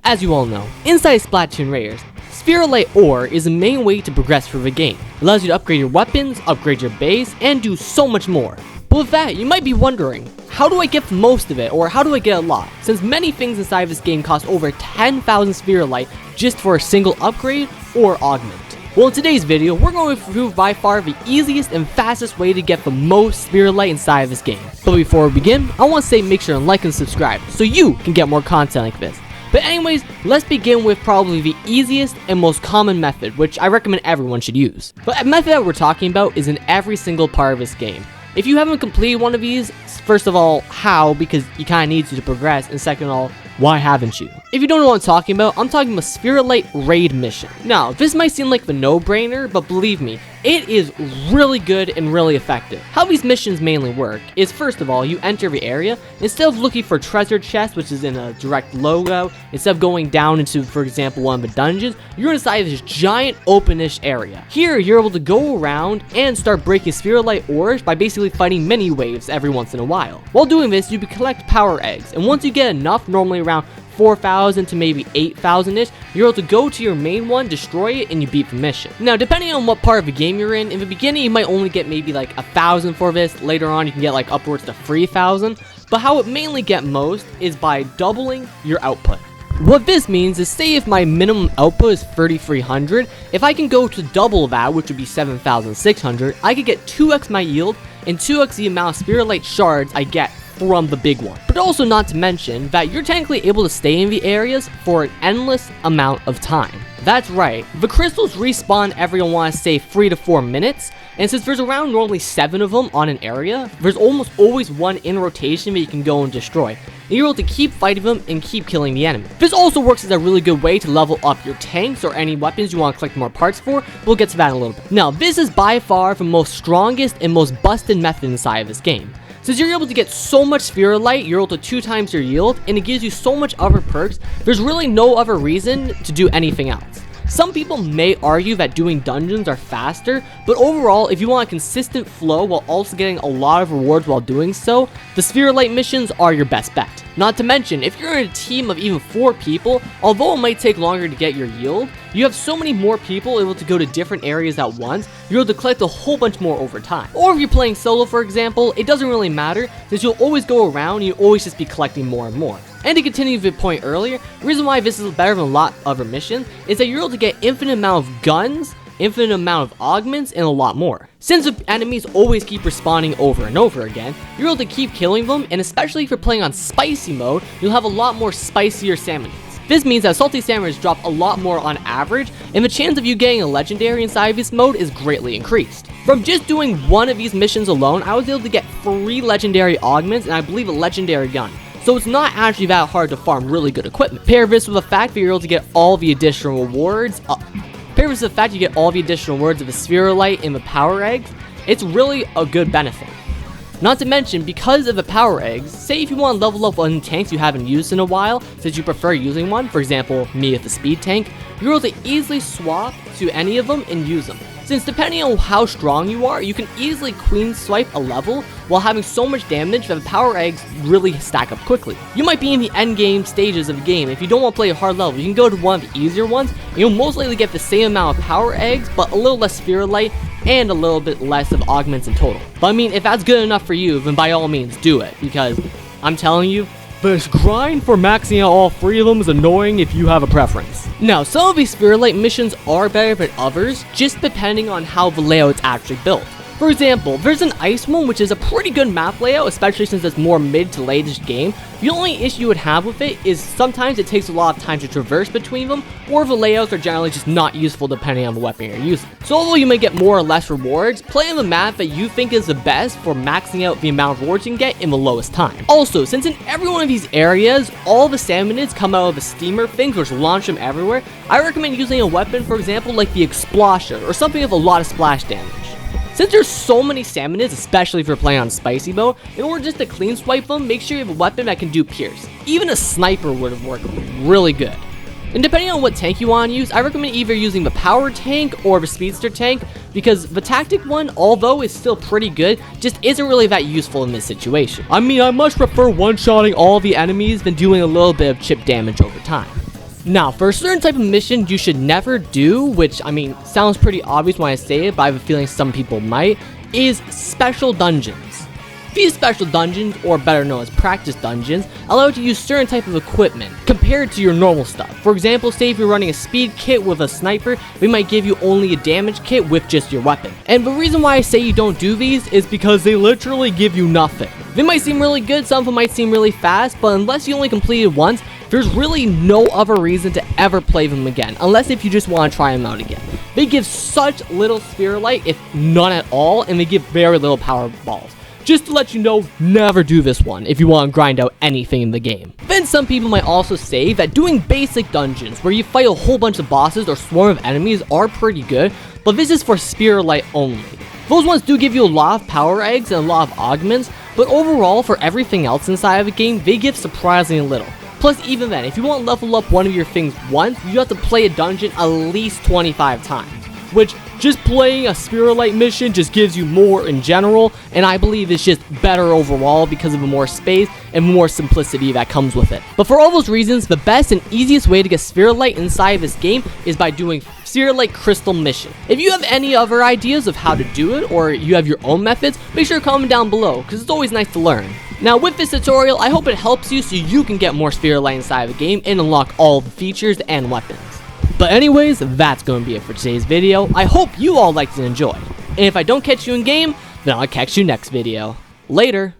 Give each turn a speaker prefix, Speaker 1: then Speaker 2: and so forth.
Speaker 1: As you all know, inside Splatoon Raiders, Spiralite ore is the main way to progress through the game. It allows you to upgrade your weapons, upgrade your base, and do so much more. But with that, you might be wondering, how do I get most of it, or how do I get a lot? Since many things inside this game cost over 10,000 Spiralite just for a single upgrade or augment. Well, in today's video, we're going to prove by far the easiest and fastest way to get the most Spiralite inside of this game. But before we begin, I want to say make sure to like and subscribe so you can get more content like this. But anyways, let's begin with probably the easiest and most common method, which I recommend everyone should use. But a method that we're talking about is in every single part of this game. If you haven't completed one of these, first of all, how? Because you kind of need to progress, and second of all, why haven't you? If you don't know what I'm talking about Spiralite raid mission. Now, this might seem like the no-brainer, but believe me, it is really good and really effective. How these missions mainly work is, first of all, you enter the area. Instead of looking for treasure chests, which is in a direct logo, instead of going down into, for example, one of the dungeons, you're inside this giant openish area. Here, you're able to go around and start breaking Spiralite ores by basically fighting mini waves every once in a while. While doing this, you can collect power eggs, and once you get enough, normally around 4,000 to maybe 8,000-ish, you're able to go to your main one, destroy it, and you beat the mission. Now, depending on what part of the game you're in the beginning, you might only get maybe like 1,000 for this. Later on, you can get like upwards to 3,000. But how it mainly get most is by doubling your output. What this means is, say if my minimum output is 3,300, if I can go to double that, which would be 7,600, I could get 2x my yield and 2x the amount of Spiralite shards I get from the big one. But also not to mention that you're technically able to stay in the areas for an endless amount of time. That's right, the crystals respawn every, I want to say, 3 to 4 minutes, and since there's around normally 7 of them on an area, there's almost always one in rotation that you can go and destroy. And you're able to keep fighting them and keep killing the enemy. This also works as a really good way to level up your tanks or any weapons you want to collect more parts for. We'll get to that in a little bit. Now, this is by far the most strongest and most busted method inside of this game. Since you're able to get so much Spiralite, you're able to 2 times your yield, and it gives you so much other perks, there's really no other reason to do anything else. Some people may argue that doing dungeons are faster, but overall, if you want a consistent flow while also getting a lot of rewards while doing so, the Spiralite missions are your best bet. Not to mention, if you're in a team of even 4 people, although it might take longer to get your yield, you have so many more people able to go to different areas at once, you're able to collect a whole bunch more over time. Or if you're playing solo, for example, it doesn't really matter, since you'll always go around and you'll always just be collecting more and more. And to continue the point earlier, the reason why this is better than a lot of other missions is that you're able to get infinite amount of guns, infinite amount of augments, and a lot more. Since the enemies always keep respawning over and over again, you're able to keep killing them, and especially if you're playing on spicy mode, you'll have a lot more spicier salmonids. This means that salty salmonids drop a lot more on average, and the chance of you getting a legendary inside this mode is greatly increased. From just doing one of these missions alone, I was able to get 3 legendary augments and I believe a legendary gun. So it's not actually that hard to farm really good equipment. Pair this with the fact that you're able to get all the additional rewards. Pair this with the fact you get all the additional rewards of the Spiralite and the power eggs. It's really a good benefit. Not to mention, because of the power eggs, say if you want to level up on tanks you haven't used in a while, since you prefer using one, for example, me with the speed tank, you're able to easily swap to any of them and use them. Since depending on how strong you are, you can easily queen swipe a level while having so much damage that the power eggs really stack up quickly. You might be in the end game stages of the game. If you don't want to play a hard level, you can go to one of the easier ones, and you'll most likely get the same amount of power eggs, but a little less Spiralite and a little bit less of augments in total. But I mean, if that's good enough for you, then by all means do it, because I'm telling you, this grind for maxing out all 3 of them is annoying if you have a preference. Now, some of these Spiralite missions are better than others, just depending on how the layout's actually built. For example, there's an ice one, which is a pretty good map layout, especially since it's more mid to late-ish game. The only issue you would have with it is sometimes it takes a lot of time to traverse between them, or the layouts are generally just not useful depending on the weapon you're using. So although you may get more or less rewards, play on the map that you think is the best for maxing out the amount of rewards you can get in the lowest time. Also, since in every one of these areas, all the salmonids come out of the steamer things which launch them everywhere, I recommend using a weapon, for example, like the Explosion, or something with a lot of splash damage. Since there's so many salmonids, especially if you're playing on spicy mode, in order just to clean swipe them, make sure you have a weapon that can do pierce. Even a sniper would have worked really good. And depending on what tank you want to use, I recommend either using the power tank or the speedster tank, because the tactic one, although is still pretty good, just isn't really that useful in this situation. I mean, I much prefer one-shotting all the enemies than doing a little bit of chip damage over time. Now, for a certain type of mission you should never do, which, I mean, sounds pretty obvious when I say it, but I have a feeling some people might, is special dungeons. These special dungeons, or better known as practice dungeons, allow you to use certain type of equipment compared to your normal stuff. For example, say if you're running a speed kit with a sniper, they might give you only a damage kit with just your weapon. And the reason why I say you don't do these is because they literally give you nothing. They might seem really good, some of them might seem really fast, but unless you only completed once, there's really no other reason to ever play them again, unless if you just want to try them out again. They give such little Spiralite, if none at all, and they give very little power balls. Just to let you know, never do this one if you want to grind out anything in the game. Then some people might also say that doing basic dungeons where you fight a whole bunch of bosses or swarm of enemies are pretty good, but this is for Spiralite only. Those ones do give you a lot of power eggs and a lot of augments, but overall for everything else inside of the game, they give surprisingly little. Plus, even then, if you want to level up one of your things once, you have to play a dungeon at least 25 times. Which, just playing a Spiralite mission just gives you more in general, and I believe it's just better overall because of the more space and more simplicity that comes with it. But for all those reasons, the best and easiest way to get Spiralite inside this game is by doing Spiralite Crystal Mission. If you have any other ideas of how to do it, or you have your own methods, make sure to comment down below, because it's always nice to learn. Now with this tutorial, I hope it helps you so you can get more Spiralite inside of the game and unlock all the features and weapons. But anyways, that's going to be it for today's video. I hope you all liked and enjoyed. And if I don't catch you in game, then I'll catch you next video. Later.